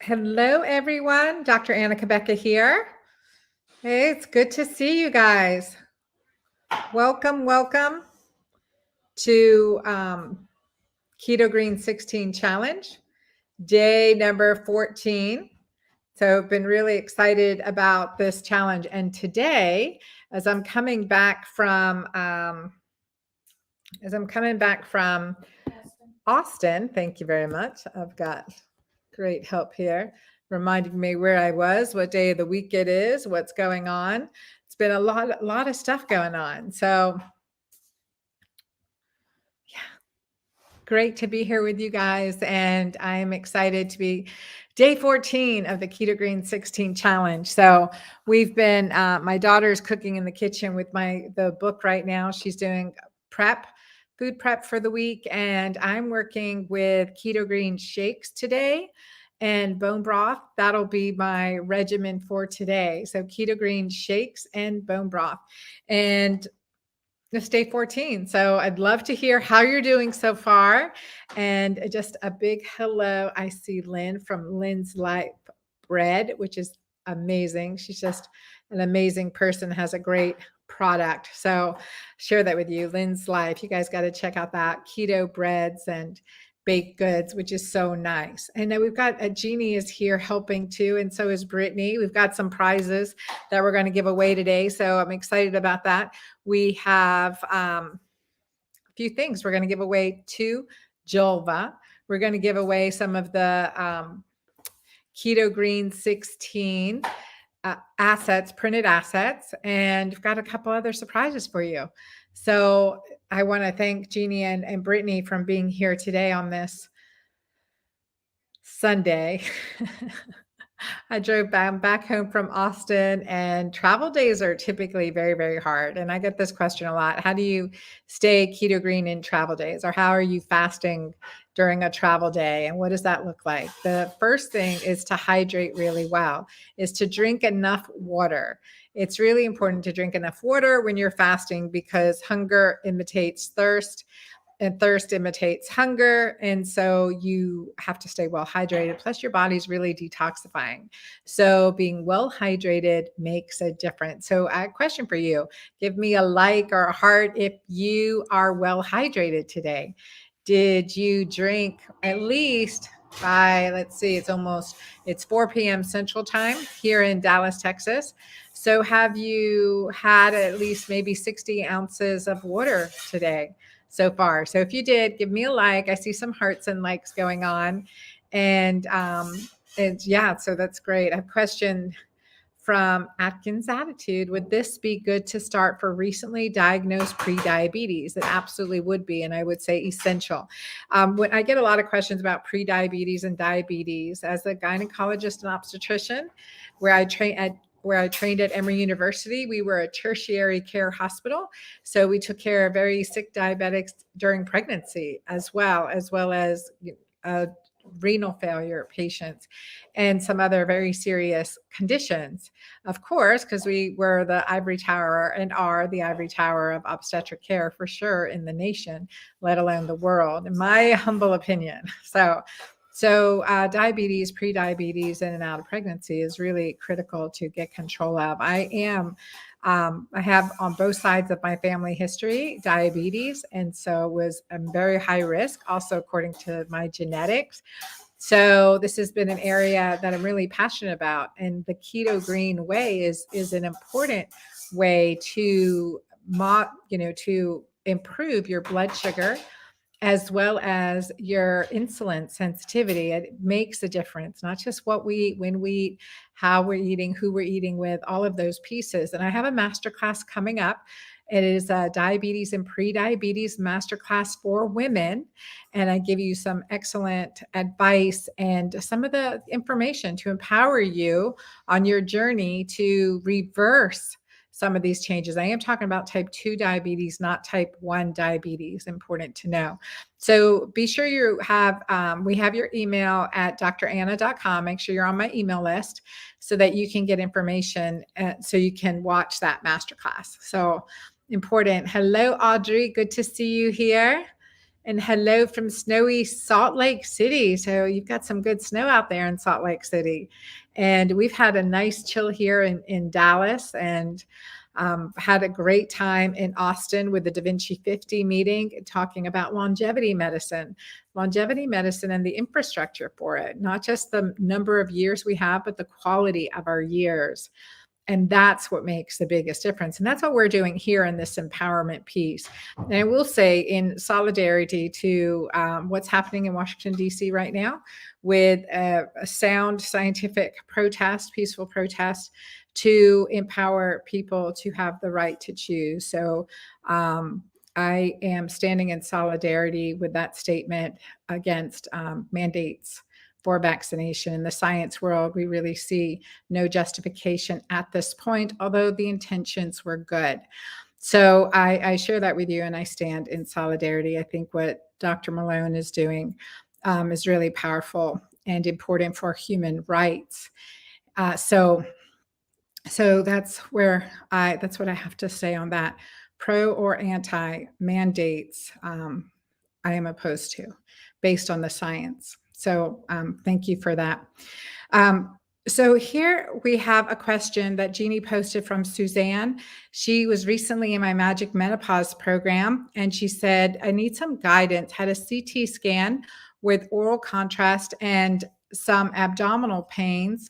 Hello, everyone. Dr. Anna Kabecka here. Hey, it's good to see you guys. Welcome to Keto Green 16 Challenge, day number 14. So I've been really excited about this challenge. And today, as I'm coming back from Austin, thank you very much. I've got great help here, reminding me where I was, what day of the week it is, what's going on. It's been a lot of stuff going on. So yeah, great to be here with you guys. And I'm excited to be day 14 of the Keto Green 16 challenge. So we've been, my daughter's cooking in the kitchen with the book right now. She's doing food prep for the week. And I'm working with Keto Green shakes today and bone broth. That'll be my regimen for today. So Keto Green shakes and bone broth. And it's day 14. So I'd love to hear how you're doing so far. And just a big hello. I see Lynn from Lynn's Life Bread, which is amazing. She's just an amazing person, has a great product. So share that with you. Lynn's Life. You guys got to check out that keto breads and baked goods, which is so nice. And then we've got Jeannie is here helping too. And so is Brittany. We've got some prizes that we're going to give away today. So I'm excited about that. We have a few things. We're going to give away 2 Julva. We're going to give away some of the Keto Green 16 printed assets, and we've got a couple other surprises for you. So I want to thank Jeannie and Brittany from being here today on this Sunday. I drove back home from Austin, and travel days are typically very, very hard. And I get this question a lot. How do you stay keto green in travel days? Or how are you fasting during a travel day? And what does that look like? The first thing is to hydrate really well, is to drink enough water. It's really important to drink enough water when you're fasting because hunger imitates thirst. And thirst imitates hunger. And so you have to stay well hydrated. Plus, your body's really detoxifying. So being well hydrated makes a difference. So a question for you, give me a like or a heart if you are well hydrated today. Did you drink at least by, let's see, it's 4 p.m. Central Time here in Dallas, Texas. So have you had at least maybe 60 ounces of water today so far? So if you did, give me a like. I see some hearts and likes going on. And yeah, so that's great. I have a question from Atkins Attitude. Would this be good to start for recently diagnosed pre-diabetes? It absolutely would be, and I would say essential. When I get a lot of questions about pre-diabetes and diabetes, as a gynecologist and obstetrician, where I trained at Emory University, we were a tertiary care hospital. So we took care of very sick diabetics during pregnancy, as well as renal failure patients and some other very serious conditions. Of course, because we were the ivory tower and are the ivory tower of obstetric care for sure in the nation, let alone the world, in my humble opinion. So diabetes, pre-diabetes, in and out of pregnancy is really critical to get control of. I have on both sides of my family history diabetes, and so I'm very high risk, also according to my genetics. So this has been an area that I'm really passionate about, and the keto green way is an important way to improve your blood sugar as well as your insulin sensitivity. It makes a difference, not just what we eat, when we eat, how we're eating, who we're eating with, all of those pieces. And I have a masterclass coming up. It is a diabetes and pre-diabetes masterclass for women. And I give you some excellent advice and some of the information to empower you on your journey to reverse some of these changes. I am talking about type 2 diabetes, not type 1 diabetes, important to know. So be sure you have, we have your email at dranna.com. Make sure you're on my email list so that you can get information so you can watch that masterclass. So important. Hello, Audrey. Good to see you here. And hello from snowy Salt Lake City. So you've got some good snow out there in Salt Lake City. And we've had a nice chill here in Dallas, and had a great time in Austin with the Da Vinci 50 meeting, talking about longevity medicine and the infrastructure for it, not just the number of years we have, but the quality of our years. And that's what makes the biggest difference. And that's what we're doing here in this empowerment piece. And I will say, in solidarity to what's happening in Washington, D.C. right now, with a sound scientific protest, peaceful protest, to empower people to have the right to choose. So I am standing in solidarity with that statement against mandates for vaccination. In the science world, we really see no justification at this point, although the intentions were good. So I share that with you, and I stand in solidarity. I think what Dr. Malone is doing is really powerful and important for human rights. So that's what I have to say on that. Pro or anti mandates, I am opposed to, based on the science. So thank you for that. So here we have a question that Jeannie posted from Suzanne. She was recently in my Magic Menopause program, and she said, I need some guidance. Had a CT scan with oral contrast and some abdominal pains,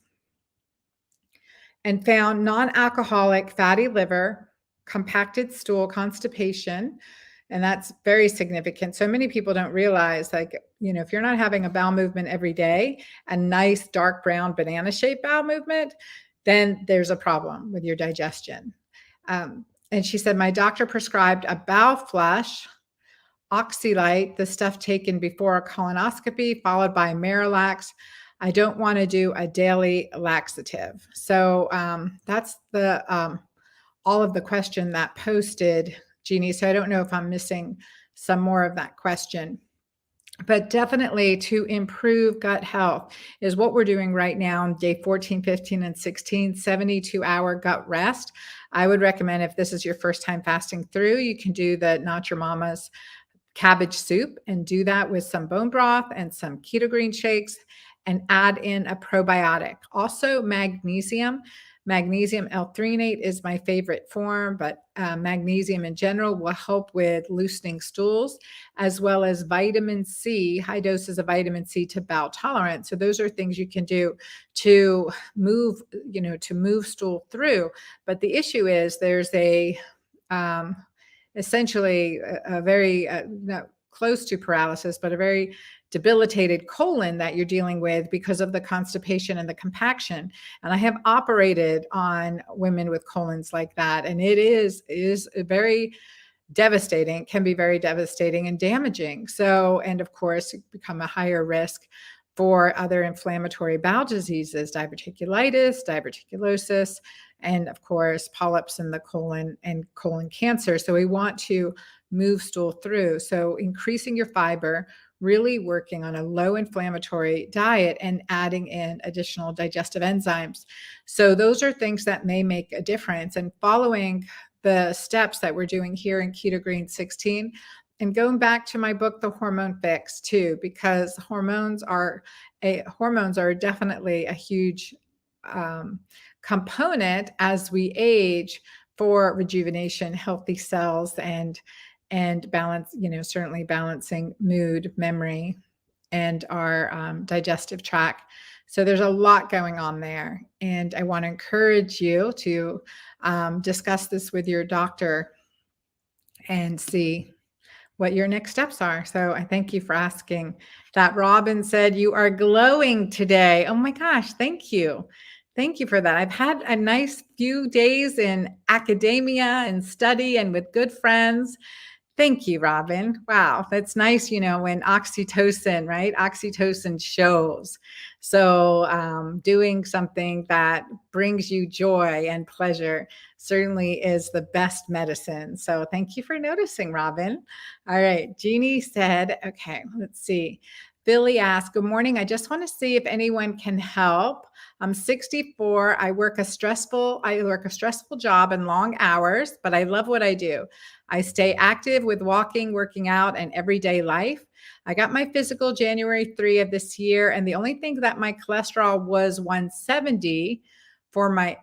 and found non-alcoholic fatty liver, compacted stool, constipation. And that's very significant. So many people don't realize, like, if you're not having a bowel movement every day, a nice dark brown banana shaped bowel movement, then there's a problem with your digestion. And she said, my doctor prescribed a bowel flush, Oxylite, the stuff taken before a colonoscopy, followed by Marilax. I don't want to do a daily laxative. So that's the all of the question that posted, Jeannie. So I don't know if I'm missing some more of that question. But definitely, to improve gut health is what we're doing right now on day 14, 15, and 16, 72-hour gut rest. I would recommend, if this is your first time fasting through, you can do the Not Your Mama's cabbage soup, and do that with some bone broth and some keto green shakes, and add in a probiotic. Also, magnesium. Magnesium L-threonate is my favorite form, but magnesium in general will help with loosening stools, as well as vitamin C, high doses of vitamin C to bowel tolerance. So those are things you can do to move, stool through. But the issue is there's essentially a very not close to paralysis, but a very debilitated colon that you're dealing with because of the constipation and the compaction. And I have operated on women with colons like that, and it is very devastating, can be very devastating and damaging. So, and of course, become a higher risk for other inflammatory bowel diseases, diverticulitis, diverticulosis, and of course, polyps in the colon and colon cancer. So we want to move stool through. So increasing your fiber, really working on a low inflammatory diet, and adding in additional digestive enzymes. So those are things that may make a difference. And following the steps that we're doing here in Keto Green 16, and going back to my book, The Hormone Fix, too, because hormones are definitely a huge component as we age for rejuvenation, healthy cells, and balance, certainly balancing mood, memory, and our digestive tract. So there's a lot going on there. And I want to encourage you to discuss this with your doctor and see what your next steps are. So I thank you for asking that. Robin said, you are glowing today. Oh my gosh, thank you. Thank you for that. I've had a nice few days in academia and study and with good friends. Thank you, Robin. Wow, that's nice, when oxytocin, right? Oxytocin shows. So doing something that brings you joy and pleasure certainly is the best medicine. So thank you for noticing, Robin. All right, Jeannie said, okay, let's see. Billy asked, good morning. I just want to see if anyone can help. I'm 64. I work a stressful job and long hours, but I love what I do. I stay active with walking, working out, and everyday life. I got my physical January 3 of this year, and the only thing that my cholesterol was 170 for my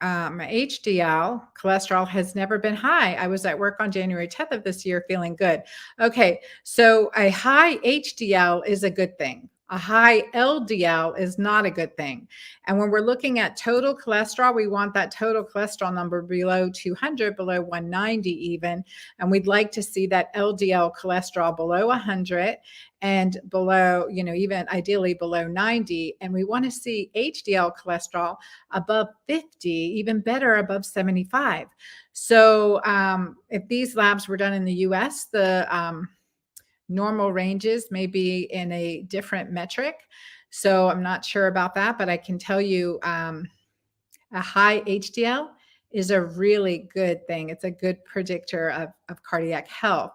HDL cholesterol has never been high. I was at work on January 10th of this year feeling good. Okay, so a high HDL is a good thing. A high LDL is not a good thing. And when we're looking at total cholesterol, we want that total cholesterol number below 200, below 190 even. And we'd like to see that LDL cholesterol below 100 and below, even ideally below 90. And we want to see HDL cholesterol above 50, even better above 75. So if these labs were done in the US, the normal ranges may be in a different metric. So I'm not sure about that, but I can tell you a high HDL is a really good thing. It's a good predictor of cardiac health.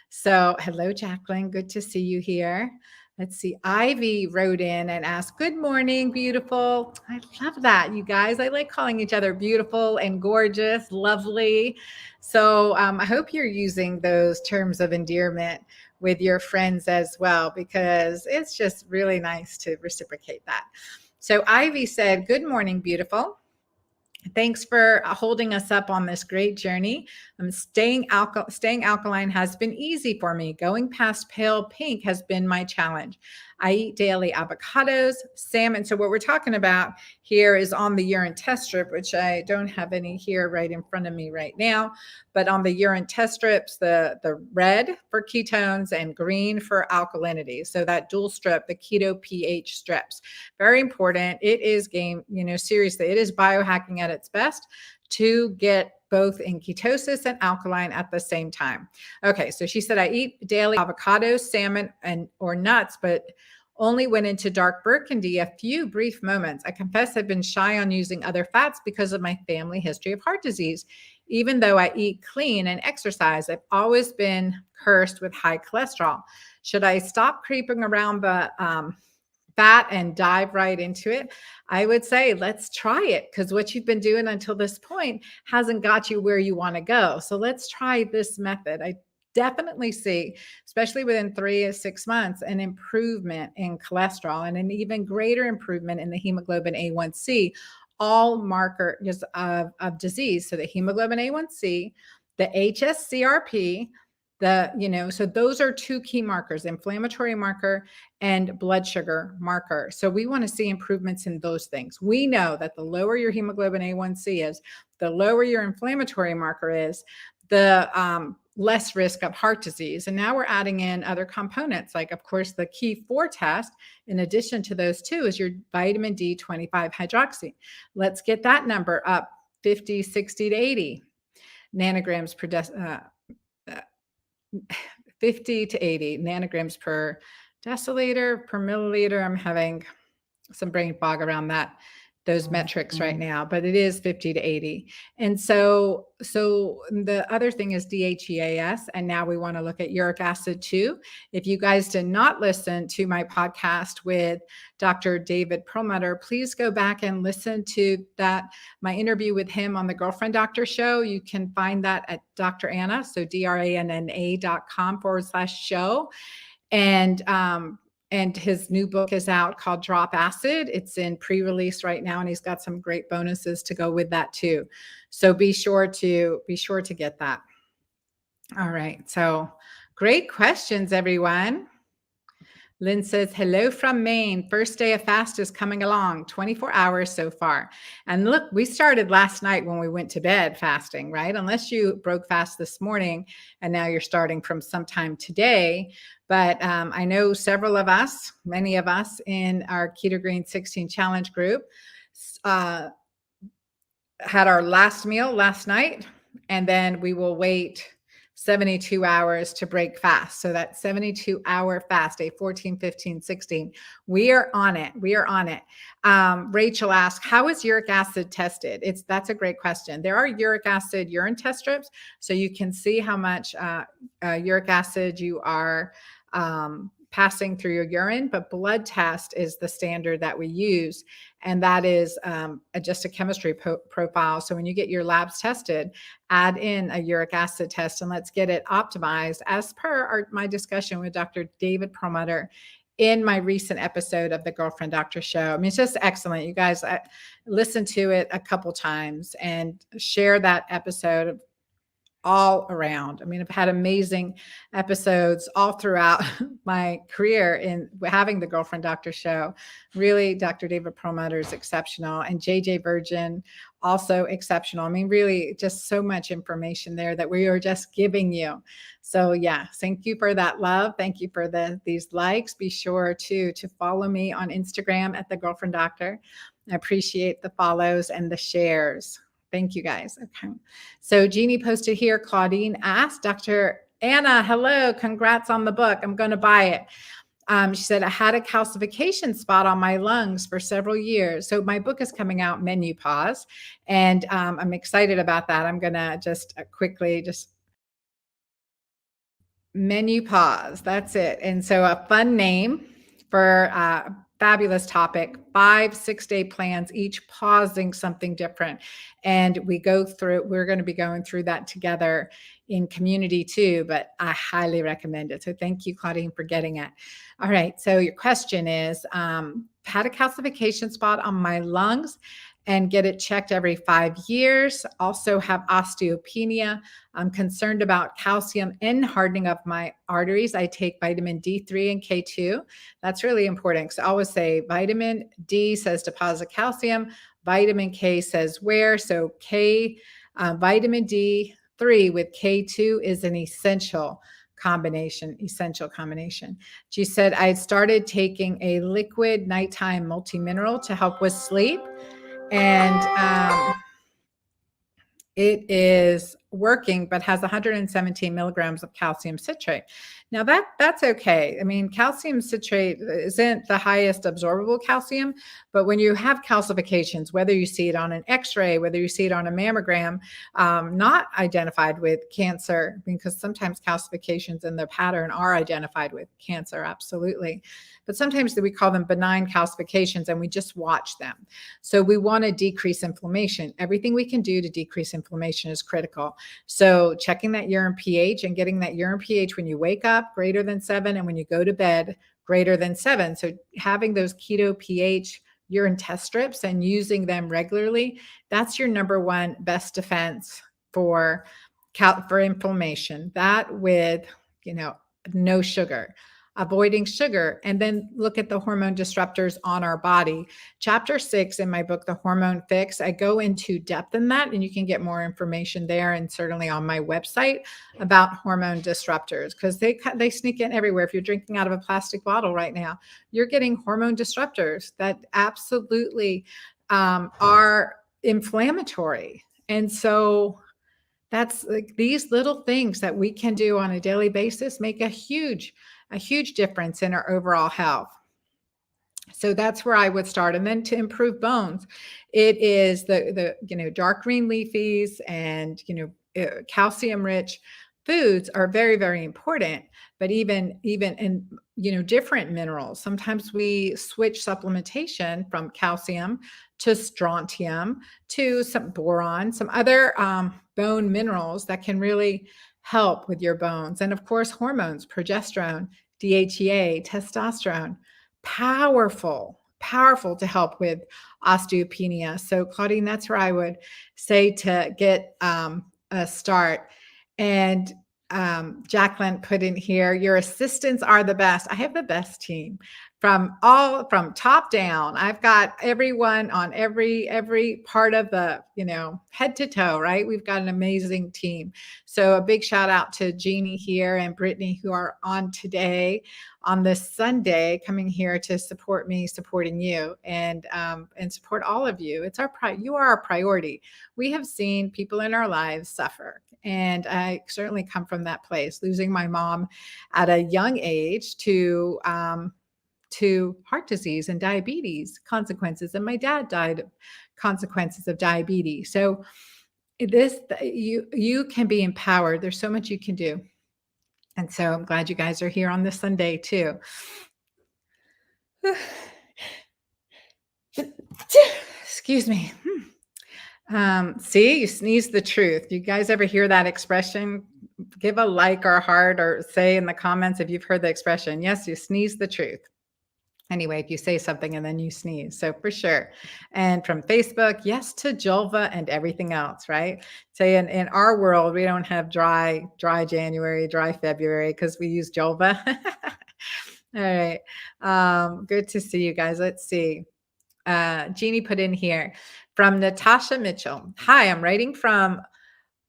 So hello, Jacqueline. Good to see you here. Let's see. Ivy wrote in and asked, good morning, beautiful. I love that, you guys. I like calling each other beautiful and gorgeous, lovely. So I hope you're using those terms of endearment with your friends as well, because it's just really nice to reciprocate that. So Ivy said, good morning, beautiful. Thanks for holding us up on this great journey. Staying alkaline has been easy for me. Going past pale pink has been my challenge. I eat daily avocados, salmon. So what we're talking about here is on the urine test strip, which I don't have any here right in front of me right now. But on the urine test strips, the red for ketones and green for alkalinity. So that dual strip, the keto pH strips, very important. It is seriously, it is biohacking at its best to get both in ketosis and alkaline at the same time. Okay, so she said, I eat daily avocados, salmon, or nuts, but only went into dark burgundy a few brief moments. I confess I've been shy on using other fats because of my family history of heart disease. Even though I eat clean and exercise, I've always been cursed with high cholesterol. Should I stop creeping around the fat and dive right into it? I would say let's try it, because what you've been doing until this point hasn't got you where you want to go. So let's try this method. I definitely see, especially within 3 to 6 months, an improvement in cholesterol and an even greater improvement in the hemoglobin A1C, all markers of disease. So the hemoglobin A1C, the HSCRP, so those are two key markers, inflammatory marker and blood sugar marker. So we want to see improvements in those things. We know that the lower your hemoglobin A1C is, the lower your inflammatory marker is, the less risk of heart disease. And now we're adding in other components, like, of course, the key 4 test, in addition to those two, is your vitamin D25 hydroxy. Let's get that number up 50, 60 to 80 nanograms per 50 to 80 nanograms per deciliter per milliliter. I'm having some brain fog around those metrics right now, but it is 50 to 80. And so the other thing is DHEAS, and now we want to look at uric acid too. If you guys did not listen to my podcast with Dr. David Perlmutter, please go back and listen to my interview with him on the Girlfriend Doctor show. You can find that at Dr. Anna, so DRANNA.com/show. And his new book is out called Drop Acid. It's in pre-release right now, and he's got some great bonuses to go with that too. So be sure to get that. All right. So great questions, everyone. Lynn says, hello from Maine. First day of fast is coming along, 24 hours so far. And look, we started last night when we went to bed fasting, right? Unless you broke fast this morning and now you're starting from sometime today. But I know many of us in our KG16 challenge group had our last meal last night, and then we will wait 72 hours to break fast. So that 72-hour fast, day 14, 15, 16, we are on it. Rachel asked, how is uric acid tested? That's a great question. There are uric acid urine test strips, so you can see how much uric acid you are passing through your urine, but blood test is the standard that we use. And that is just a chemistry profile. So when you get your labs tested, add in a uric acid test and let's get it optimized as per my discussion with Dr. David Perlmutter in my recent episode of the Girlfriend Doctor Show. I mean, it's just excellent. You guys listen to it a couple times and share that episode all around. I mean, I've had amazing episodes all throughout my career in having the Girlfriend Doctor Show. Really, Dr. David Perlmutter is exceptional, and JJ Virgin also exceptional. I mean, really, just so much information there that we are just giving you. So, yeah, thank you for that love. Thank you for these likes. Be sure to follow me on Instagram at the Girlfriend Doctor. I appreciate the follows and the shares. Thank you guys. Okay. So Jeannie posted here, Claudine asked, Dr. Anna, hello, congrats on the book. I'm going to buy it. She said, I had a calcification spot on my lungs for several years. So my book is coming out, Menopause, and I'm excited about that. I'm going to just quickly Menopause. That's it. And so a fun name for fabulous topic, 5 6-day plans, each pausing something different. And we're going to be going through that together in community too, but I highly recommend it. So thank you, Claudine, for getting it. All right. So your question is, had a calcification spot on my lungs and get it checked every 5 years. Also have osteopenia. I'm concerned about calcium and hardening of my arteries. I take vitamin D3 and K2. That's really important because I always say vitamin D says deposit calcium, vitamin K says wear. So vitamin D3 with K2 is an essential combination. She said, I started taking a liquid nighttime multi-mineral to help with sleep. And it is working, but has 117 milligrams of calcium citrate. Now that's okay. I mean, calcium citrate isn't the highest absorbable calcium, but when you have calcifications, whether you see it on an X-ray, whether you see it on a mammogram, not identified with cancer, because sometimes calcifications in the pattern are identified with cancer, absolutely. But sometimes we call them benign calcifications and we just watch them. So we want to decrease inflammation. Everything we can do to decrease inflammation is critical. So checking that urine pH and getting that urine pH when you wake up greater than 7 and when you go to bed greater than 7. So having those keto pH urine test strips and using them regularly, that's your number one best defense for inflammation. That with, no sugar, avoiding sugar, and then look at the hormone disruptors on our body. Chapter 6 in my book, The Hormone Fix, I go into depth in that, and you can get more information there and certainly on my website about hormone disruptors because they sneak in everywhere. If you're drinking out of a plastic bottle right now, you're getting hormone disruptors that absolutely are inflammatory. And so that's like these little things that we can do on a daily basis make a huge difference in our overall health. So that's where I would start. And then to improve bones, it is the dark green leafies and calcium rich foods are very, very important. But even in different minerals, sometimes we switch supplementation from calcium to strontium to some boron, some other bone minerals that can really help with your bones. And of course, hormones, progesterone, DHEA, testosterone, powerful to help with osteopenia. So Claudine, that's where I would say to get a start. And Jacqueline put in here, your assistants are the best. I have the best team from top down. I've got everyone on every part of the, head to toe, right? We've got an amazing team. So a big shout out to Jeannie here and Brittany who are on today on this Sunday, coming here to support me, supporting you, and support all of you. You are our priority. We have seen people in our lives suffer. And I certainly come from that place, losing my mom at a young age to heart disease and diabetes consequences. And my dad died of consequences of diabetes. So you can be empowered. There's so much you can do. And so I'm glad you guys are here on this Sunday too. Excuse me. See, you sneeze the truth. You guys ever hear that expression? Give a like or a heart or say in the comments if you've heard the expression. Yes, you sneeze the truth. Anyway, if you say something and then you sneeze. So for sure. And from Facebook, yes to Julva and everything else, right? Say in our world, we don't have dry January, dry February because we use Julva. All right. Good to see you guys. Let's see. Jeannie put in here from Natasha Mitchell. Hi, I'm writing from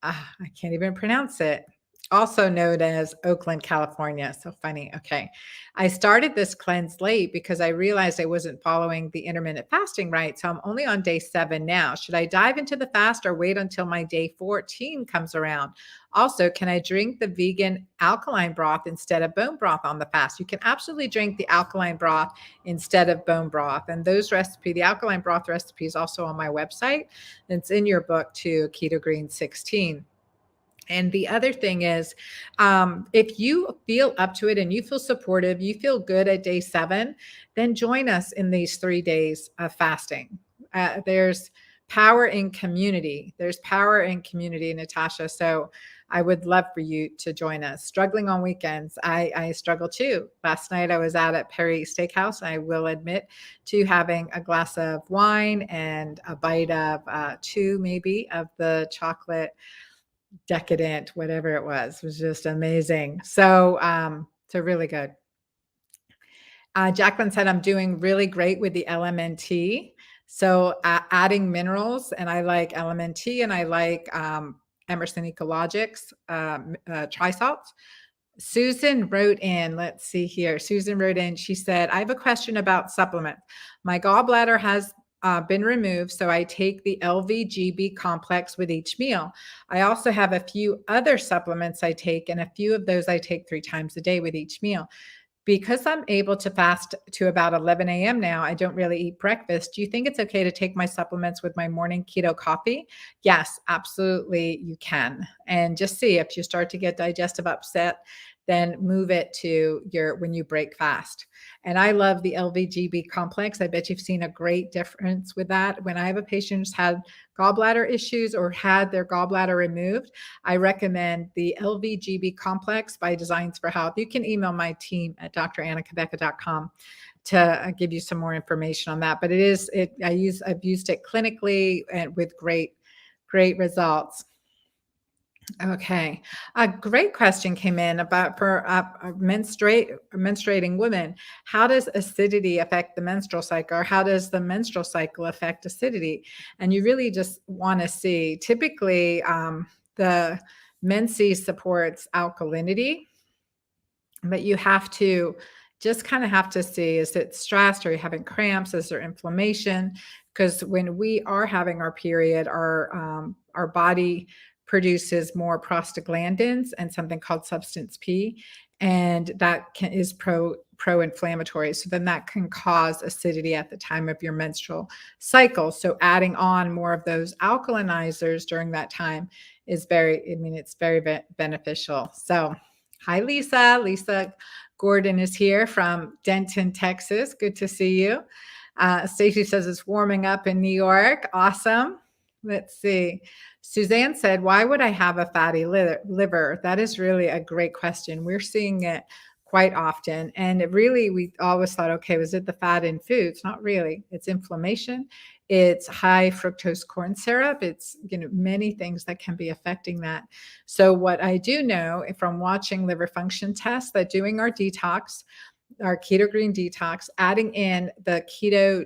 I can't even pronounce it. Also known as Oakland, California. So funny. Okay. I started this cleanse late because I realized I wasn't following the intermittent fasting right. So I'm only on day 7 now. Should I dive into the fast or wait until my day 14 comes around? Also, can I drink the vegan alkaline broth instead of bone broth on the fast? You can absolutely drink the alkaline broth instead of bone broth. And the alkaline broth recipe is also on my website. It's in your book too, KG16. And the other thing is, if you feel up to it and you feel supportive, you feel good at day 7, then join us in these 3 days of fasting. There's power in community. There's power in community, Natasha. So I would love for you to join us. Struggling on weekends. I struggle too. Last night I was out at Perry Steakhouse. I will admit to having a glass of wine and a bite of 2 maybe of the chocolate decadent, whatever it was just amazing. So really good. Jacqueline said, I'm doing really great with the LMNT. So adding minerals, and I like LMNT and I like Emerson Ecologics trisalts. Susan wrote in, let's see here. Susan wrote in, she said, I have a question about supplements. My gallbladder has been removed, so I take the LVGB complex with each meal. I also have a few other supplements I take, and a few of those I take 3 times a day with each meal. Because I'm able to fast to about 11 a.m. now, I don't really eat breakfast. Do you think it's okay to take my supplements with my morning keto coffee? Yes, absolutely, you can. And just see if you start to get digestive upset, then move it to your when you break fast. And I love the LVGB complex. I bet you've seen a great difference with that. When I have a patient who's had gallbladder issues or had their gallbladder removed, I recommend the LVGB complex by Designs for Health. You can email my team at drannakabeka.com to give you some more information on that. But I've used it clinically and with great results. Okay. A great question came in about for menstruating women. How does acidity affect the menstrual cycle, or how does the menstrual cycle affect acidity? And you really just want to see, typically, the Menses supports alkalinity, but you have to just kind of have to see, is it stressed? Are you having cramps? Is there inflammation? Because when we are having our period, our body produces more prostaglandins and something called substance P, and is pro-inflammatory. So then that can cause acidity at the time of your menstrual cycle. So adding on more of those alkalinizers during that time is it's very beneficial. So hi, Lisa. Lisa Gordon is here from Denton, Texas. Good to see you. Stacy says it's warming up in New York. Awesome. Let's see. Suzanne said, why would I have a fatty liver? That is really a great question. We're seeing it quite often. And we always thought, okay, was it the fat in foods? Not really. It's inflammation. It's high fructose corn syrup. It's, many things that can be affecting that. So what I do know from watching liver function tests, that doing our keto green detox, adding in the keto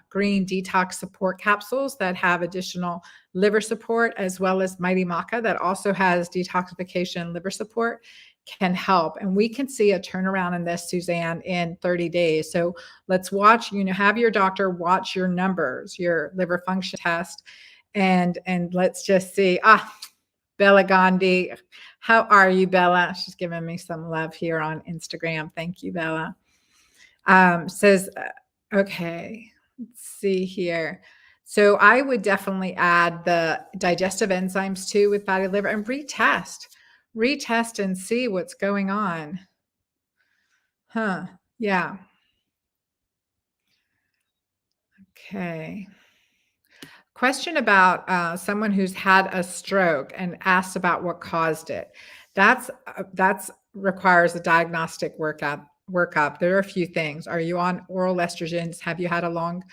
green detox support capsules that have additional liver support, as well as Mighty Maca that also has detoxification liver support, can help. And we can see a turnaround in this, Suzanne, in 30 days. So let's watch, have your doctor watch your numbers, your liver function test, and let's just see. Bella Gandhi. How are you, Bella? She's giving me some love here on Instagram. Thank you, Bella. Says, okay, let's see here. So I would definitely add the digestive enzymes too with fatty liver and retest. retest and see what's going on. Huh. Yeah. Okay. Question about someone who's had a stroke and asked about what caused it. That's requires a diagnostic workup. There are a few things. Are you on oral estrogens? Have you had a long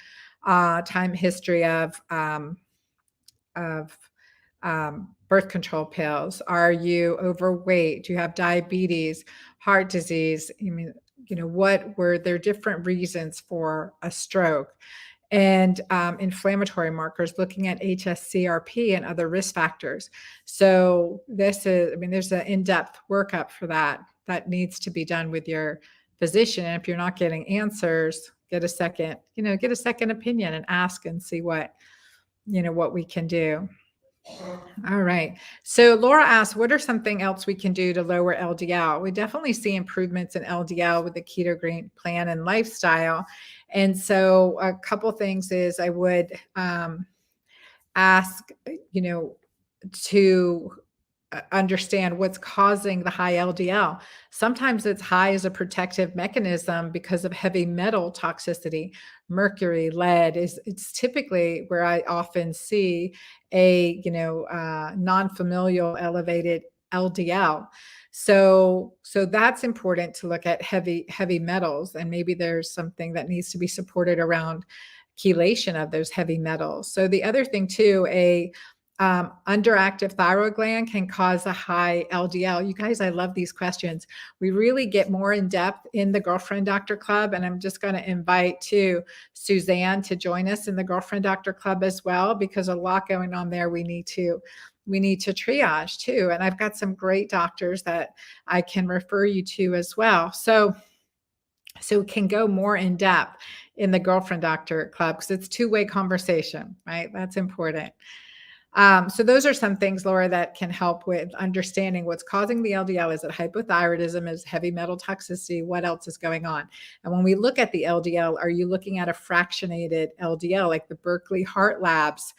time history of birth control pills? Are you overweight? Do you have diabetes, heart disease? I mean, what were there different reasons for a stroke? And inflammatory markers, looking at HSCRP and other risk factors. So this is, I mean, there's an in-depth workup for that needs to be done with your physician. And if you're not getting answers, get a second opinion and ask and see what we can do. All right. So Laura asked, what are something else we can do to lower LDL? We definitely see improvements in LDL with the keto green plan and lifestyle. And so a couple things is I would ask, to understand what's causing the high LDL. Sometimes it's high as a protective mechanism because of heavy metal toxicity. Mercury, lead is it's typically where I often see a non-familial elevated LDL. So that's important to look at heavy metals, and maybe there's something that needs to be supported around chelation of those heavy metals. So the other thing too, a underactive thyroid gland can cause a high LDL. You guys, I love these questions. We really get more in depth in the Girlfriend Doctor Club, and I'm just going to invite too Suzanne to join us in the Girlfriend Doctor Club as well, because a lot going on there. We need to triage too, and I've got some great doctors that I can refer you to as well. So it can go more in depth in the Girlfriend Doctor Club because it's two-way conversation, right? That's important. So those are some things, Laura, that can help with understanding what's causing the LDL. Is it hypothyroidism? Is heavy metal toxicity? What else is going on? And when we look at the LDL, are you looking at a fractionated LDL like the Berkeley Heart Labs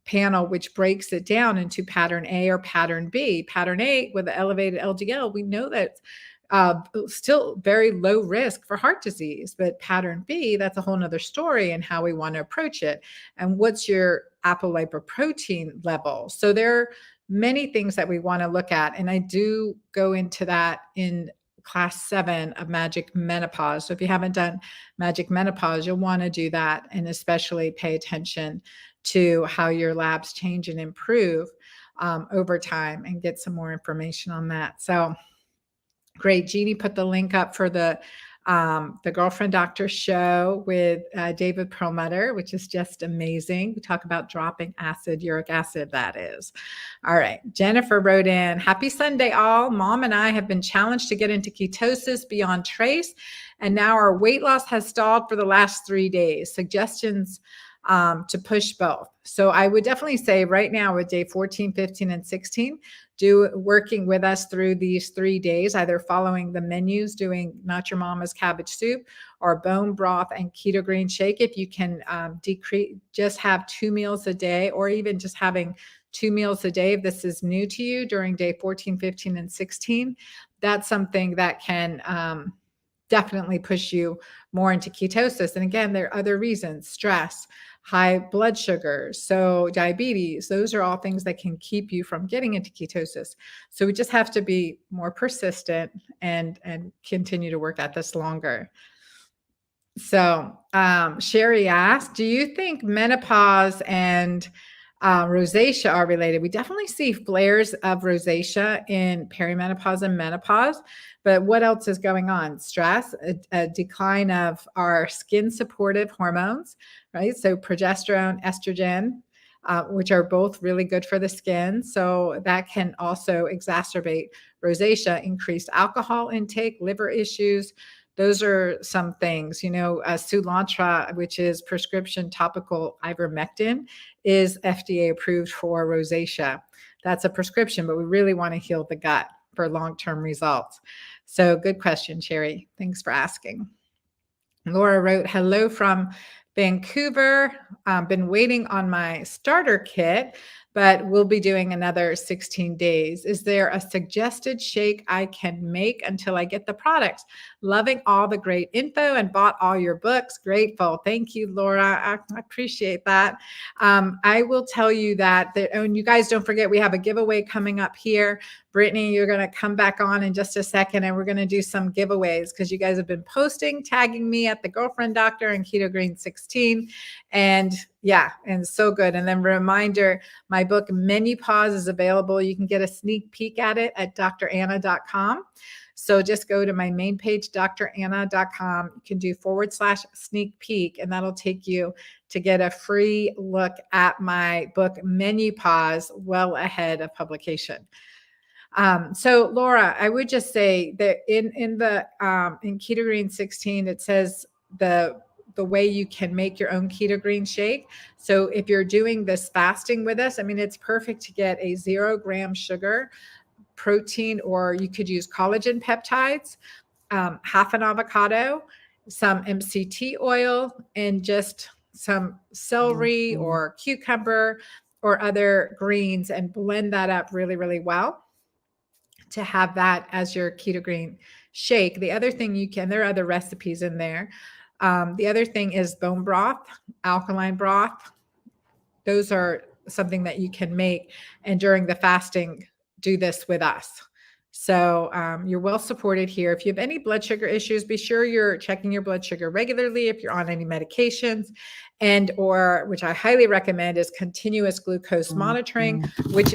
panel, which breaks it down into pattern A or pattern B? Pattern A with the elevated LDL, we know that still very low risk for heart disease, but pattern B, that's a whole nother story and how we want to approach it. And what's your apolipoprotein level? So there are many things that we want to look at. And I do go into that in class 7 of Magic Menopause. So if you haven't done Magic Menopause, you'll want to do that, and especially pay attention to how your labs change and improve over time, and get some more information on that. So great. Jeannie put the link up for the Girlfriend Doctor show with David Perlmutter, which is just amazing. We talk about dropping uric acid, that is. All right. Jennifer wrote in, happy Sunday all. Mom and I have been challenged to get into ketosis beyond trace, and now our weight loss has stalled for the last 3 days. Suggestions to push both. So I would definitely say right now with day 14, 15, and 16, working with us through these 3 days, either following the menus, doing Not Your Mama's cabbage soup or bone broth and keto green shake. If you can decrease, just have 2 meals a day, or even just having 2 meals a day, if this is new to you during day 14, 15, and 16, that's something that can definitely push you more into ketosis. And again, there are other reasons: stress, high blood sugars, so diabetes. Those are all things that can keep you from getting into ketosis. So we just have to be more persistent and continue to work at this longer. So Sherry asked, do you think menopause and rosacea are related? We definitely see flares of rosacea in perimenopause and menopause, but what else is going on? Stress, a decline of our skin supportive hormones, right? So progesterone, estrogen, which are both really good for the skin. So that can also exacerbate rosacea. Increased alcohol intake, liver issues. Those are some things. Soolantra, which is prescription topical ivermectin, is FDA approved for rosacea. That's a prescription, but we really want to heal the gut for long-term results. So good question, Sherry. Thanks for asking. Laura wrote, hello from Vancouver. Been waiting on my starter kit. but we'll be doing another 16 days. Is there a suggested shake I can make until I get the products? Loving all the great info and bought all your books. Grateful. Thank you, Laura. I appreciate that. I will tell you that, and you guys don't forget, we have a giveaway coming up here. Brittany, you're going to come back on in just a second, and we're going to do some giveaways because you guys have been posting, tagging me at the Girlfriend Doctor and KG16. And yeah, and so good. And then reminder, my book Menopause is available. You can get a sneak peek at it at dranna.com. So just go to my main page, dranna.com. You can do /sneak peek, and that'll take you to get a free look at my book Menopause well ahead of publication. So Laura, I would just say that in Keto Green 16, it says the way you can make your own Keto Green shake. So if you're doing this fasting with us, I mean, it's perfect to get a 0-gram sugar protein, or you could use collagen peptides, half an avocado, some MCT oil, and just some celery or cucumber or other greens, and blend that up really, really well to have that as your Keto Green shake. The other thing there are other recipes in there. The other thing is bone broth, alkaline broth. Those are something that you can make, and during the fasting, do this with us. So you're well supported here. If you have any blood sugar issues, be sure you're checking your blood sugar regularly. If you're on any medications, which I highly recommend, is continuous glucose monitoring, which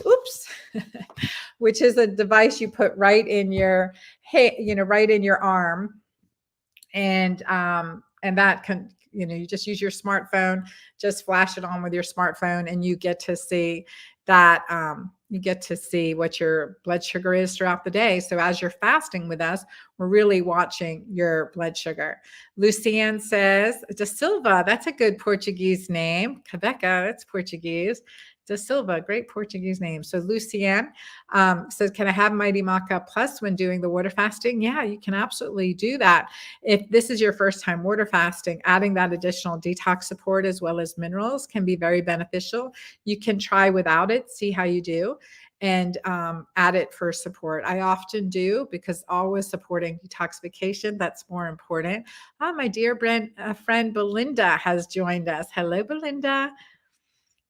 is a device you put right in your right in your arm, and that can, you just use your smartphone, just flash it on with your smartphone, and you get to see that, you get to see what your blood sugar is throughout the day. So as you're fasting with us, we're really watching your blood sugar. Luciane says, Da Silva, that's a good Portuguese name. Quebeca, that's Portuguese. Da Silva, great Portuguese name. So Luciane says, can I have Mighty Maca Plus when doing the water fasting? Yeah, you can absolutely do that. If this is your first time water fasting, adding that additional detox support as well as minerals can be very beneficial. You can try without it, see how you do, and add it for support. I often do, because always supporting detoxification, that's more important. My dear friend Belinda has joined us. Hello, Belinda.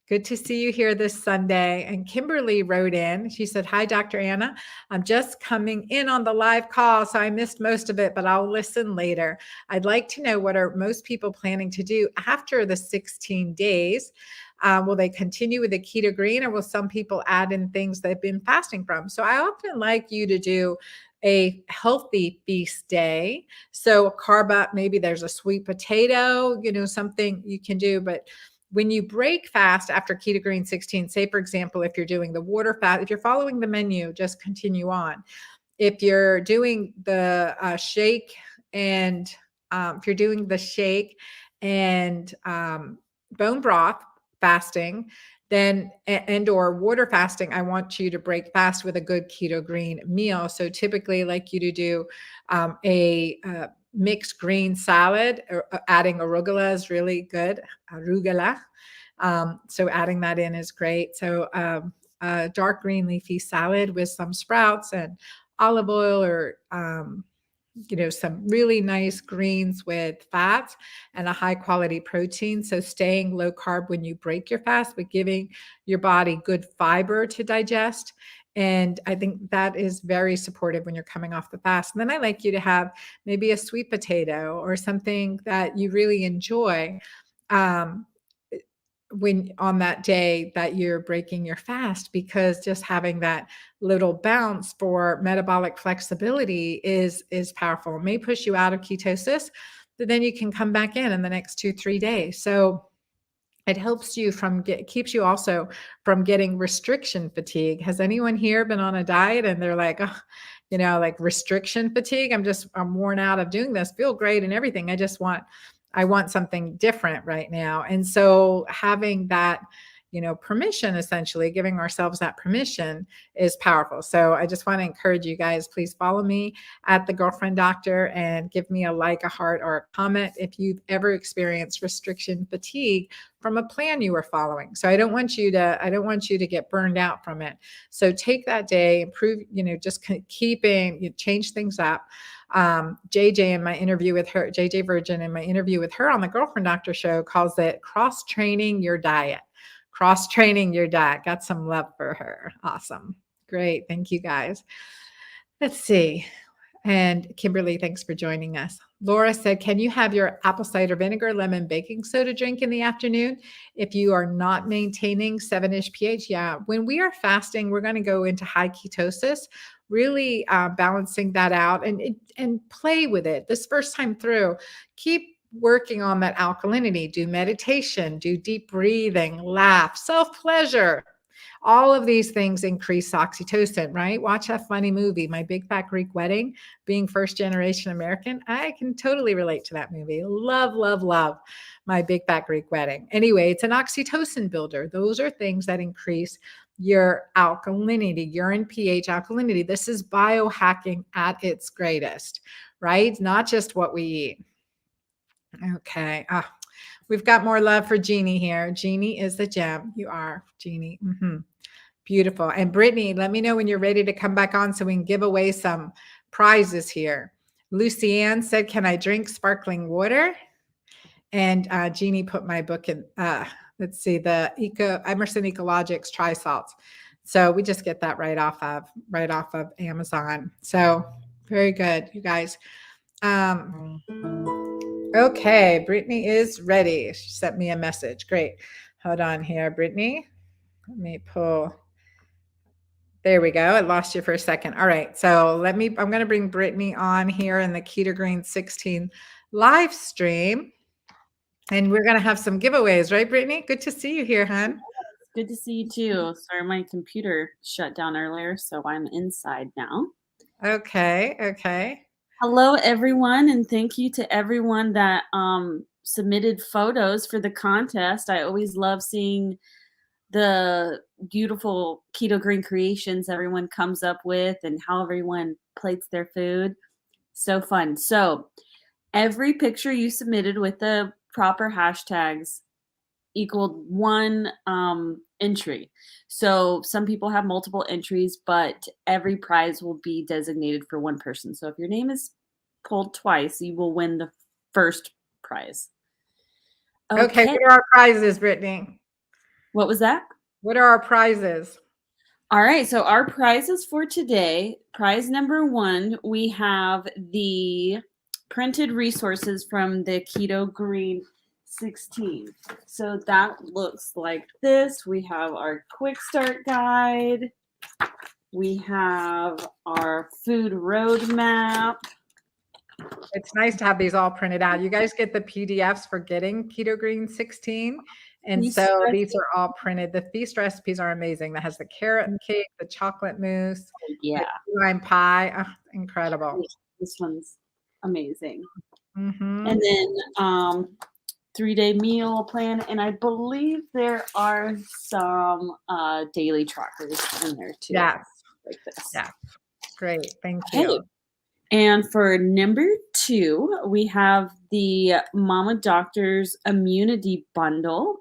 Good to see you here this Sunday. And Kimberly wrote in. She said, hi, Dr. Anna. I'm just coming in on the live call, so I missed most of it, but I'll listen later. I'd like to know, what are most people planning to do after the 16 days? Will they continue with the Keto Green, or will some people add in things they've been fasting from? So I often like you to do a healthy feast day. So carb up, maybe there's a sweet potato, something you can do. But when you break fast after Keto Green 16, say, for example, if you're doing the water fast, if you're following the menu, just continue on. If you're doing the shake, and if you're doing the shake and bone broth fasting, then or water fasting, I want you to break fast with a good Keto Green meal. So typically, like you to do a mixed green salad, or adding arugula is really good. Arugula. So adding that in is great. So a dark green leafy salad with some sprouts and olive oil, or some really nice greens with fats and a high quality protein. So staying low carb when you break your fast, but giving your body good fiber to digest. And I think that is very supportive when you're coming off the fast. And then I like you to have maybe a sweet potato or something that you really enjoy when on that day that you're breaking your fast, because just having that little bounce for metabolic flexibility is powerful. It may push you out of ketosis, but then you can come back in the next 2-3 days. So it helps you keeps you also from getting restriction fatigue. Has anyone here been on a diet and they're like, oh, like restriction fatigue? I'm worn out of doing this, feel great and everything. I want something different right now. And so having that, permission, essentially giving ourselves that permission is powerful. So I just want to encourage you guys, please follow me at The Girlfriend Doctor and give me a like, a heart, or a comment if you've ever experienced restriction fatigue from a plan you were following. So I don't want you to get burned out from it. So take that day, improve, just keeping, change things up. JJ in my interview with her, JJ Virgin in my interview with her on the Girlfriend Doctor show calls it cross-training your diet. Cross-training your diet. Got some love for her. Awesome. Great. Thank you guys. Let's see. And Kimberly, thanks for joining us. Laura said, can you have your apple cider vinegar, lemon, baking soda drink in the afternoon if you are not maintaining 7-ish pH? Yeah. When we are fasting, we're going to go into high ketosis, really balancing that out and play with it. This first time through, keep working on that alkalinity. Do meditation, do deep breathing, laugh, self-pleasure. All of these things increase oxytocin, right? Watch that funny movie, My Big Fat Greek Wedding. Being first generation American, I can totally relate to that movie. Love, love, love My Big Fat Greek Wedding. Anyway, it's an oxytocin builder. Those are things that increase your alkalinity, urine pH alkalinity. This is biohacking at its greatest, right? Not just what we eat. Okay. We've got more love for Jeannie here. Jeannie is the gem. You are, Jeannie. Beautiful. And Brittany, let me know when you're ready to come back on so we can give away some prizes here. Lucianne said, can I drink sparkling water? And Jeannie put my book in, let's see, the Emerson Ecologics Tri-Salts. So we just get that right off of Amazon. So very good, you guys. Okay, Brittany is ready. She sent me a message. Great. Hold on here, Brittany. Let me pull. There we go. I lost you for a second. All right. So I'm going to bring Brittany on here in the KG16 live stream. And we're going to have some giveaways, right, Brittany? Good to see you here, hon. Good to see you too. Sorry, my computer shut down earlier, so I'm inside now. Okay. Hello, everyone, and thank you to everyone that submitted photos for the contest. I always love seeing the beautiful keto green creations everyone comes up with and how everyone plates their food. So fun. So every picture you submitted with the proper hashtags equaled one entry. So some people have multiple entries, but every prize will be designated for one person. So if your name is pulled twice, you will win the first prize. Okay. What are our prizes, Brittany? What was that? What are our prizes? All right. So our prizes for today, prize number 1, we have the printed resources from the Keto Green 16. So that looks like this. We have our quick start guide. We have our food roadmap. It's nice to have these all printed out. You guys get the PDFs for getting Keto Green 16. And so these are all printed. The feast recipes are amazing. That has the carrot cake, the chocolate mousse, the lime pie. Oh, incredible. This one's amazing. And then 3-day meal plan. And I believe there are some daily trackers in there too. Yes. Like this. Yeah. Great. Thank you. And for number 2, we have the Mama Doctor's Immunity Bundle.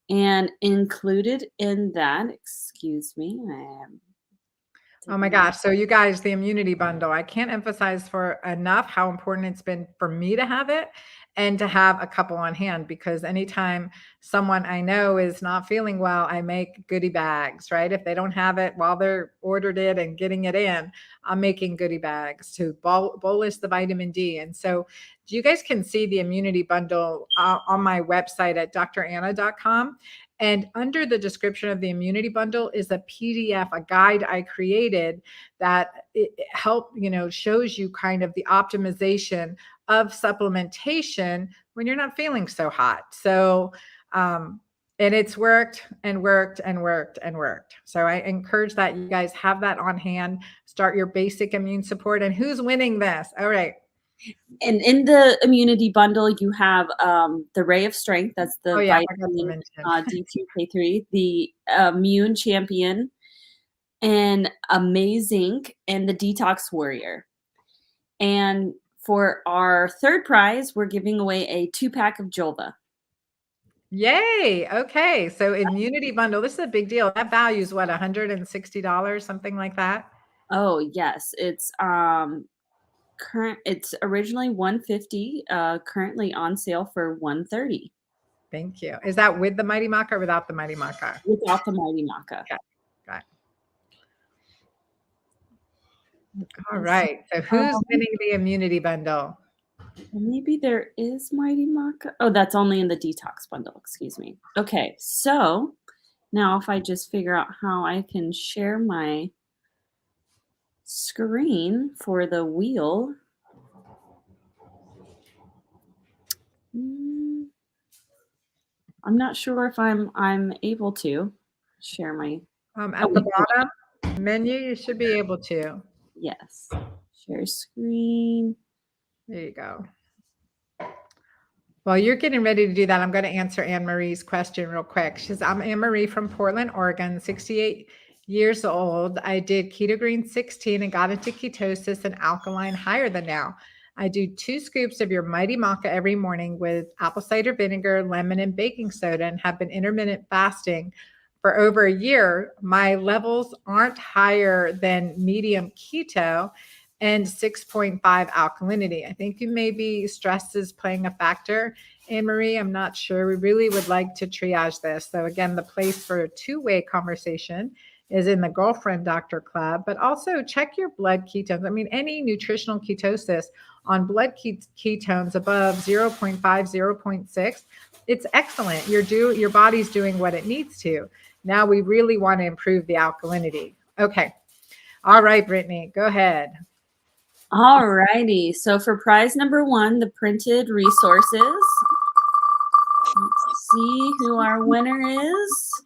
And included in that, excuse me, oh my gosh. So you guys, the immunity bundle, I can't emphasize for enough how important it's been for me to have it and to have a couple on hand, because anytime someone I know is not feeling well, I make goodie bags, right? If they don't have it while they're ordered it and getting it in, I'm making goodie bags to bolus the vitamin D. And so you guys can see the immunity bundle on my website at dranna.com. And under the description of the immunity bundle is a PDF, a guide I created that shows you kind of the optimization of supplementation when you're not feeling so hot. So, and it's worked and worked and worked and worked. So I encourage that you guys have that on hand, start your basic immune support. And who's winning this? All right. And in the immunity bundle, you have the Ray of Strength, that's Oh, the yeah, I forgot to vitamin mention. D2K3, the Immune Champion, and Amazing, and the Detox Warrior. And for our third prize, we're giving away a 2-pack of Jolva. Yay! Okay, so immunity bundle, this is a big deal. That value is what, $160, something like that? Oh, yes. It's originally 150, currently on sale for 130 Thank you. Is that with the Mighty Maca or without the Mighty Maca? without the Mighty Maca. Okay, got it. All Yes. right, so who's winning the immunity bundle? Maybe there is Mighty Maca. Oh, that's only in the detox bundle. Excuse me. Okay, so now if I just figure out how I can share my screen for the wheel. Mm, I'm not sure if I'm able to share my. Oh, At the bottom menu, you should be able to. yes, share screen. There you go. While you're getting ready to do that, I'm going to answer Anne Marie's question real quick. She says, I'm Anne Marie from Portland, Oregon, 68 years old. I did KG16 and got into ketosis and alkaline higher than now. I do 2 scoops of your Mighty Maca every morning with apple cider vinegar, lemon, and baking soda, and have been intermittent fasting for over a year. My levels aren't higher than medium keto and 6.5 alkalinity. I think you maybe stress is playing a factor, Anne Marie. I'm not sure. We really would like to triage this. So again, the place for a 2-way conversation is in the Girlfriend Doctor Club, but also check your blood ketones. I mean, any nutritional ketosis on blood ketones above 0.5, 0.6, it's excellent. Your body's doing what it needs to. Now we really want to improve the alkalinity. Okay. All right, Brittany, go ahead. All righty. So for prize number 1, the printed resources. Let's see who our winner is.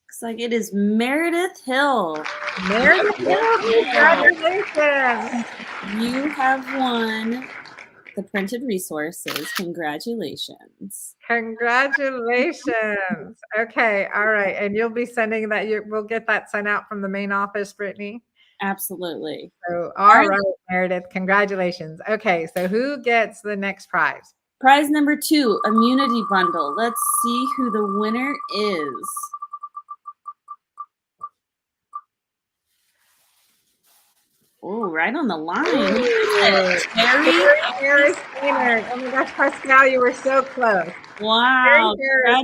Looks like it is Meredith Hill. Meredith Hill, congratulations. You have won the printed resources. Congratulations. Congratulations. Okay, all right. And you'll be sending that, we'll get that sent out from the main office, Brittany. Absolutely. So, all right, Meredith, congratulations. Okay, so who gets the next prize? Prize number 2, immunity bundle. Let's see who the winner is. Oh, right on the line. Terry Steiner. Oh my gosh, Pascal, you were so close. Wow.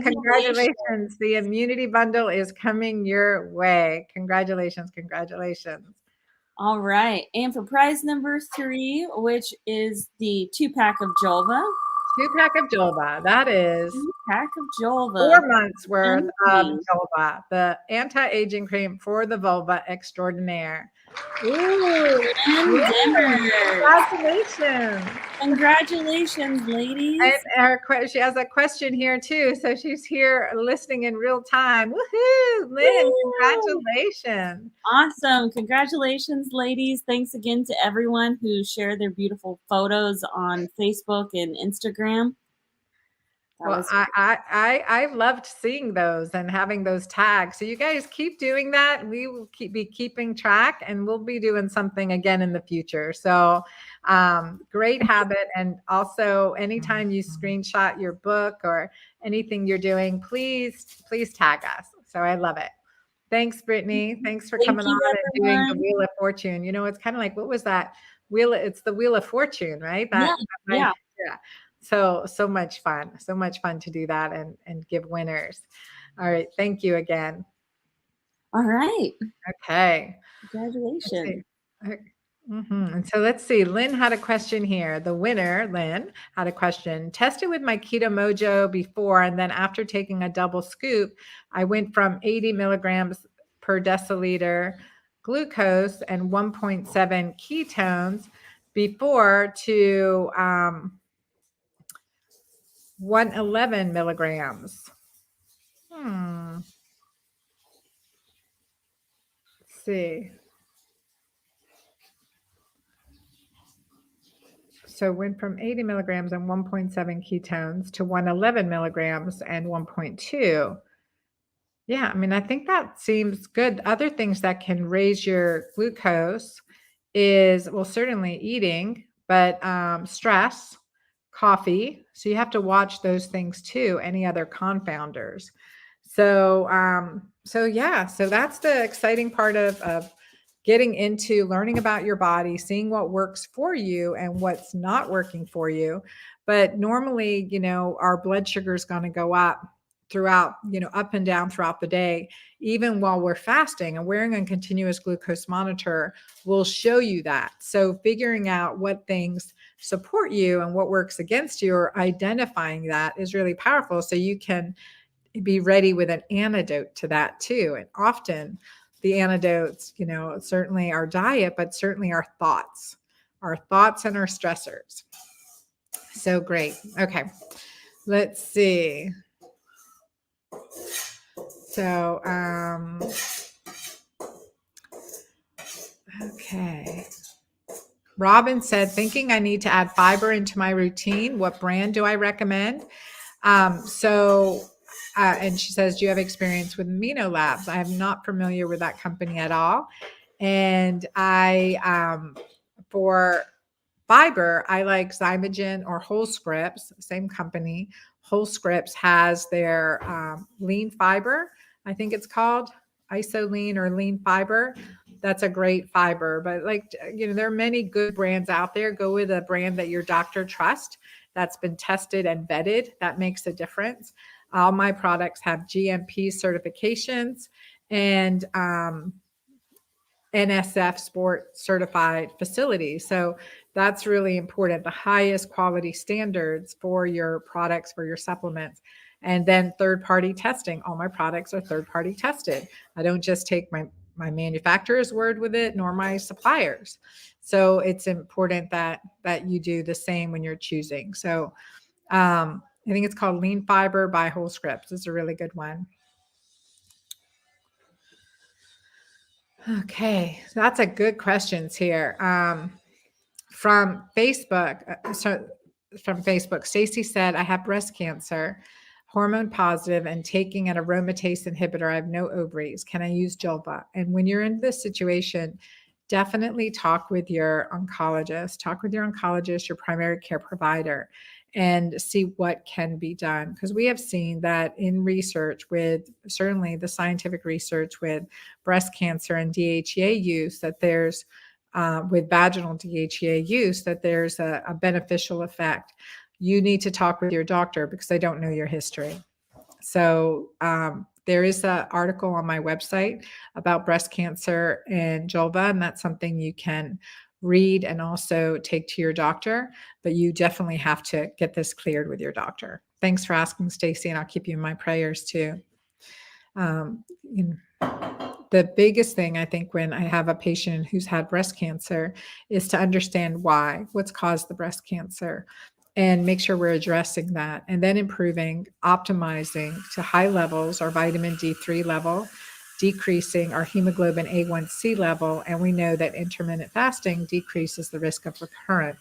Congratulations. The immunity bundle is coming your way. Congratulations. Congratulations. All right. And for prize number 3, which is the 2-pack of Jolva. 2-pack of Jolva. That is 2-pack of Jolva. 4 months worth of Jolva, the anti-aging cream for the vulva extraordinaire. Ooh, congratulations. Congratulations, ladies. And she has a question here too. So she's here listening in real time. Woohoo, Lynn, congratulations. Awesome. Congratulations, ladies. Thanks again to everyone who shared their beautiful photos on Facebook and Instagram. Well, I loved seeing those and having those tags. So you guys keep doing that. We will be keeping track, and we'll be doing something again in the future. So great habit. And also anytime you screenshot your book or anything you're doing, please tag us. So I love it. Thanks, Brittany. Thanks for coming on and doing the Wheel of Fortune. You know, it's kind of like, what was that? It's the Wheel of Fortune, right? Yeah. So much fun. So much fun to do that and give winners. All right. Thank you again. All right. Okay. Congratulations. And so let's see. Lynn had a question here. The winner, Lynn, had a question. Tested with my Keto Mojo before, and then after taking a double scoop, I went from 80 milligrams per deciliter glucose and 1.7 ketones before to 111 milligrams. Let's see. So went from 80 milligrams and 1.7 ketones to 111 milligrams and 1.2. Yeah, I mean, I think that seems good. Other things that can raise your glucose is, well, certainly eating, but stress, coffee. So you have to watch those things too, any other confounders. So yeah, so that's the exciting part of getting into learning about your body, seeing what works for you and what's not working for you. But normally, our blood sugar is going to go up throughout, up and down throughout the day, even while we're fasting. And wearing a continuous glucose monitor will show you that. So figuring out what things support you and what works against you, or identifying that, is really powerful. So you can be ready with an antidote to that too. And often the antidotes, certainly our diet, but certainly our thoughts and our stressors. So great. Okay. Let's see. So, okay. Robin said, thinking I need to add fiber into my routine. What brand do I recommend? And she says, do you have experience with Amino Labs? I am not familiar with that company at all. And for fiber, I like Zymogen or Whole Scripts, same company. Whole Scripts has their lean fiber. I think it's called isolean or lean fiber. That's a great fiber. But there are many good brands out there. Go with a brand that your doctor trusts, that's been tested and vetted. That makes a difference. All my products have GMP certifications and NSF Sport certified facilities. So that's really important. The highest quality standards for your products, for your supplements. And then third-party testing. All my products are third-party tested. I don't just take my manufacturer's word with it, nor my suppliers. So it's important that you do the same when you're choosing. So I think it's called Lean Fiber by Whole Scripts. It's a really good one. Okay, so that's a good questions here. From Facebook, Stacy said, I have breast cancer, hormone positive, and taking an aromatase inhibitor. I have no ovaries. Can I use Julva? And when you're in this situation, definitely talk with your oncologist. Talk with your oncologist, your primary care provider, and see what can be done. Because we have seen that in research, with certainly the scientific research with breast cancer and DHEA use, that there's with vaginal DHEA use, that there's a beneficial effect. You need to talk with your doctor because they don't know your history. So there is an article on my website about breast cancer and Julva, and that's something you can read and also take to your doctor. But you definitely have to get this cleared with your doctor. Thanks for asking, Stacy, and I'll keep you in my prayers too. The biggest thing, I think, when I have a patient who's had breast cancer is to understand what's caused the breast cancer, and make sure we're addressing that, and then improving, optimizing to high levels, our vitamin D3 level, decreasing our hemoglobin A1C level. And we know that intermittent fasting decreases the risk of recurrence.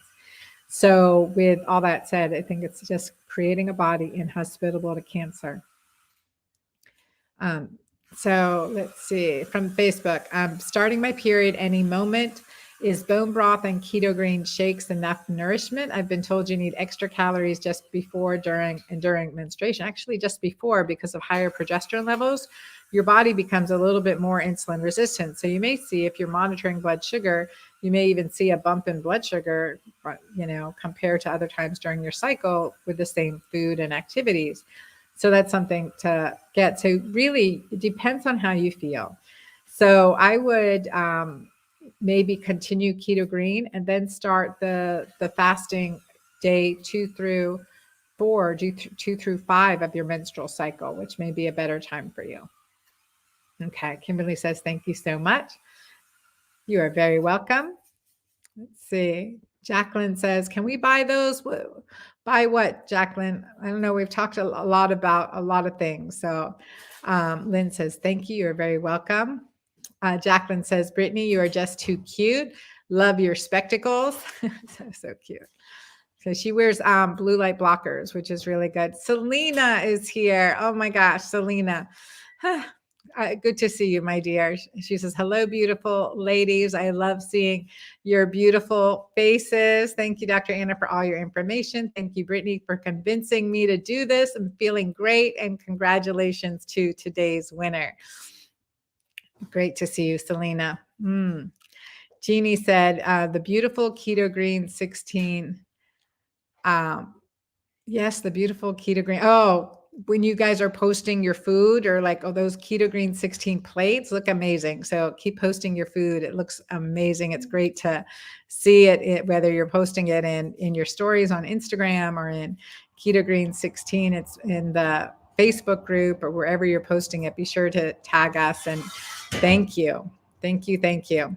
So with all that said, I think it's just creating a body inhospitable to cancer. So let's see, from Facebook, I'm starting my period any moment. Is bone broth and keto green shakes enough nourishment? I've been told you need extra calories just before, during, and during menstruation. Actually, just before, because of higher progesterone levels, your body becomes a little bit more insulin resistant. So you may see, if you're monitoring blood sugar, you may even see a bump in blood sugar, compared to other times during your cycle with the same food and activities. So that's something to get. So really, it depends on how you feel. So I would maybe continue keto green and then start the fasting day 2 through 4, 2 through 5 of your menstrual cycle, which may be a better time for you. Okay, Kimberly says, thank you so much. You are very welcome. Let's see. Jacqueline says, can we buy those? Buy what, Jacqueline? I don't know. We've talked a lot about a lot of things. So Lynn says, thank you. You're very welcome. Jacqueline says, Brittany, you are just too cute. Love your spectacles. So cute. So she wears blue light blockers, which is really good. Selena is here. Oh my gosh, Selena. Good to see you, my dear. She says, hello, beautiful ladies. I love seeing your beautiful faces. Thank you, Dr. Anna, for all your information. Thank you, Brittany, for convincing me to do this. I'm feeling great. And congratulations to today's winner. Great to see you, Selena. Jeannie said, the beautiful Keto Green 16. Yes, the beautiful Keto Green. Oh, when you guys are posting your food or like, oh, those Keto Green 16 plates look amazing. So keep posting your food. It looks amazing. It's great to see it whether you're posting it in your stories on Instagram or in Keto Green 16. It's in the Facebook group or wherever you're posting it. Be sure to tag us, and thank you. Thank you. Thank you.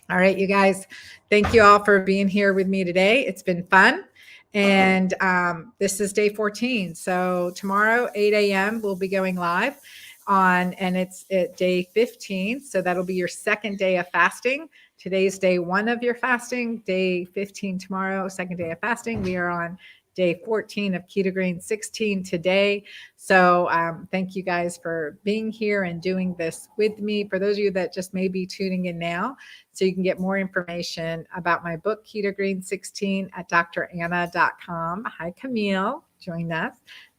All right, you guys, thank you all for being here with me today. It's been fun. And this is day 14. So tomorrow, 8 a.m., we'll be going live and it's at day 15. So that'll be your second day of fasting. Today's day 1 of your fasting, day 15 tomorrow, second day of fasting. We are on day 14 of Keto Green 16 today. So thank you guys for being here and doing this with me. For those of you that just may be tuning in now, so you can get more information about my book, Keto Green 16, at dranna.com. Hi, Camille. Join us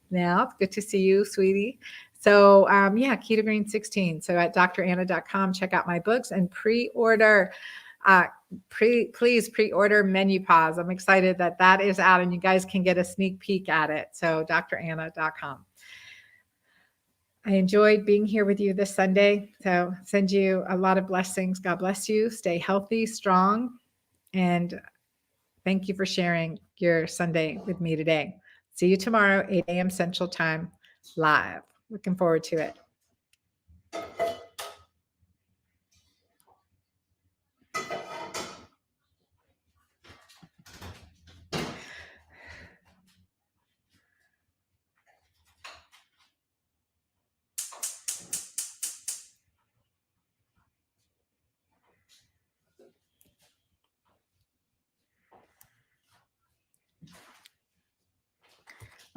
now. It's good to see you, sweetie. So Keto Green 16. So at dranna.com, check out my books and pre-order. Please pre-order Menopause. I'm excited that is out and you guys can get a sneak peek at it. So dranna.com. I enjoyed being here with you this Sunday. So send you a lot of blessings. God bless you. Stay healthy, strong, and thank you for sharing your Sunday with me today. See you tomorrow, 8 a.m. Central Time, live. Looking forward to it.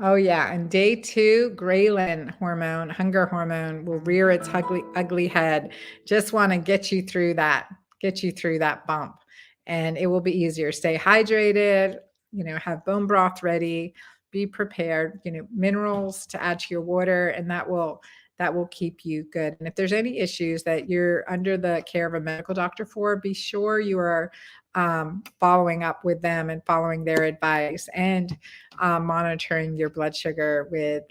Oh yeah, and day 2, ghrelin hormone, hunger hormone, will rear its ugly head. Just want to get you through that bump, and it will be easier. Stay hydrated, have bone broth ready, be prepared, minerals to add to your water, and that will keep you good. And if there's any issues that you're under the care of a medical doctor for, be sure you are following up with them and following their advice, and monitoring your blood sugar with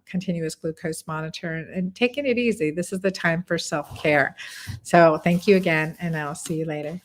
continuous glucose monitor, and taking it easy. This is the time for self-care. So thank you again, and I'll see you later.